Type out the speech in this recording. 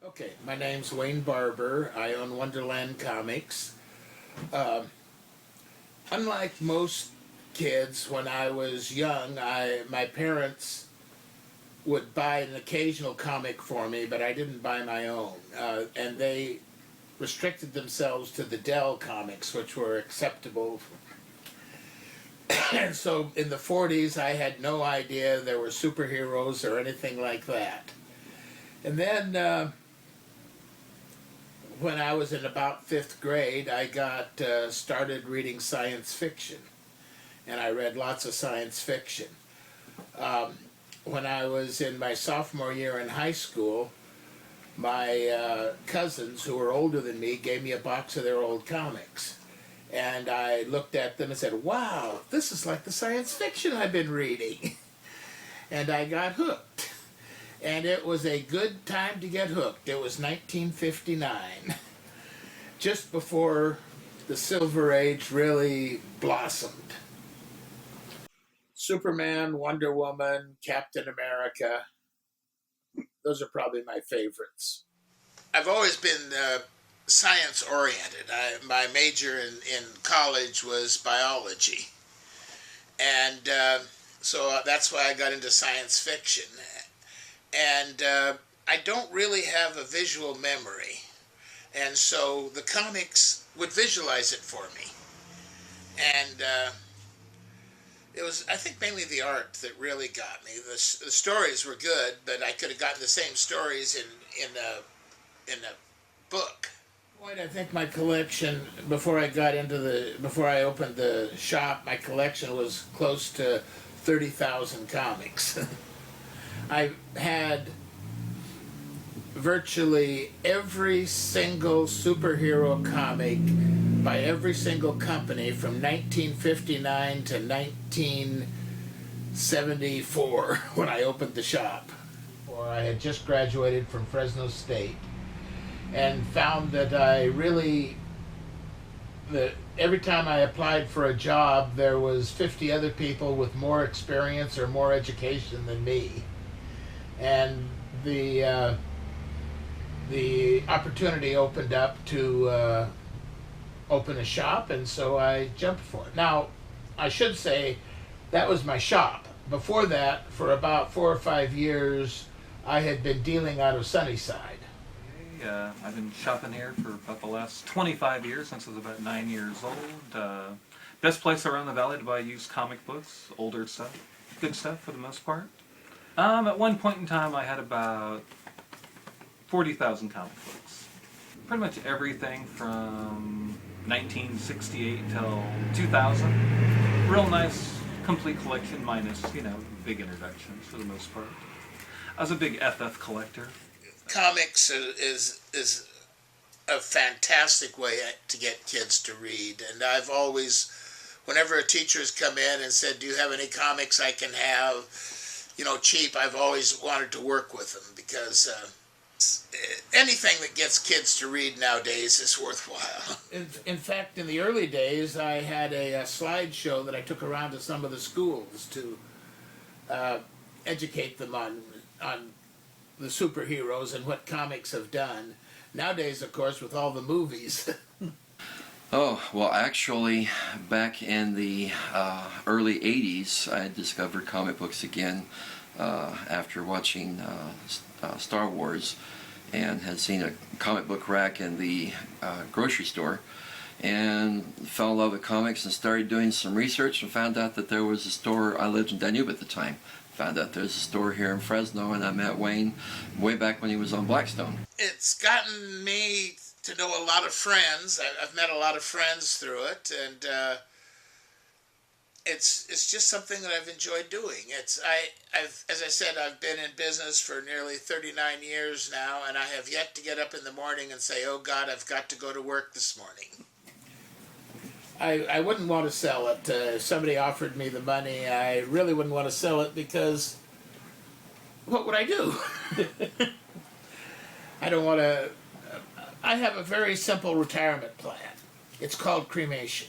Okay, my name's Wayne Barber. I own Wonderland Comics. Um, Unlike most kids, when I was young, my parents would buy an occasional comic for me, but I didn't buy my own. And they restricted themselves to the Dell comics, which were acceptable. And so in the 40s, I had no idea there were superheroes or anything like that. And then when I was in about fifth grade, I got started reading science fiction, and I read lots of science fiction. When I was in my sophomore year in high school, my cousins, who were older than me, gave me a box of their old comics. And I looked at them and said, wow, this is like the science fiction I've been reading. And I got hooked. And it was a good time to get hooked. It was 1959, just before the Silver Age really blossomed. Superman, Wonder Woman, Captain America, those are probably my favorites. I've always been science oriented. My major in college was biology. And so that's why I got into science fiction. And I don't really have a visual memory. And so the comics would visualize it for me. And it was, I think, mainly the art that really got me. The stories were good, but I could have gotten the same stories in a book. I think my collection, before I opened the shop, my collection was close to 30,000 comics. I had virtually every single superhero comic by every single company from 1959 to 1974 when I opened the shop. I had just graduated from Fresno State and found that every time I applied for a job, there was 50 other people with more experience or more education than me. And the opportunity opened up to open a shop, and so I jumped for it. Now, I should say that was my shop. Before that, for about 4 or 5 years, I had been dealing out of Sunnyside. I've been shopping here for about the last 25 years, since I was about 9 years old. Best place around the valley to buy used comic books, older stuff, good stuff for the most part. At one point in time, I had about 40,000 comic books. Pretty much everything from 1968 till 2000. Real nice, complete collection, minus, big introductions for the most part. I was a big FF collector. Comics is a fantastic way to get kids to read, and I've always, whenever a teacher has come in and said, do you have any comics I can have, cheap, I've always wanted to work with them, because anything that gets kids to read nowadays is worthwhile. In fact, in the early days, I had a slideshow that I took around to some of the schools to educate them on the superheroes and what comics have done. Nowadays, of course, with all the movies. Oh, well, actually, back in the early 80s, I discovered comic books again after watching Star Wars, and had seen a comic book rack in the grocery store, and fell in love with comics and started doing some research and found out that there was a store. I lived in Danube at the time. Found out there's a store here in Fresno, and I met Wayne way back when he was on Blackstone. It's gotten me to know a lot of friends. I've met a lot of friends through it, and it's just something that I've enjoyed doing. As I said, I've been in business for nearly 39 years now, and I have yet to get up in the morning and say, oh God, I've got to go to work this morning. I wouldn't want to sell it. If somebody offered me the money, I really wouldn't want to sell it, because what would I do? I don't want to. I have a very simple retirement plan. It's called cremation.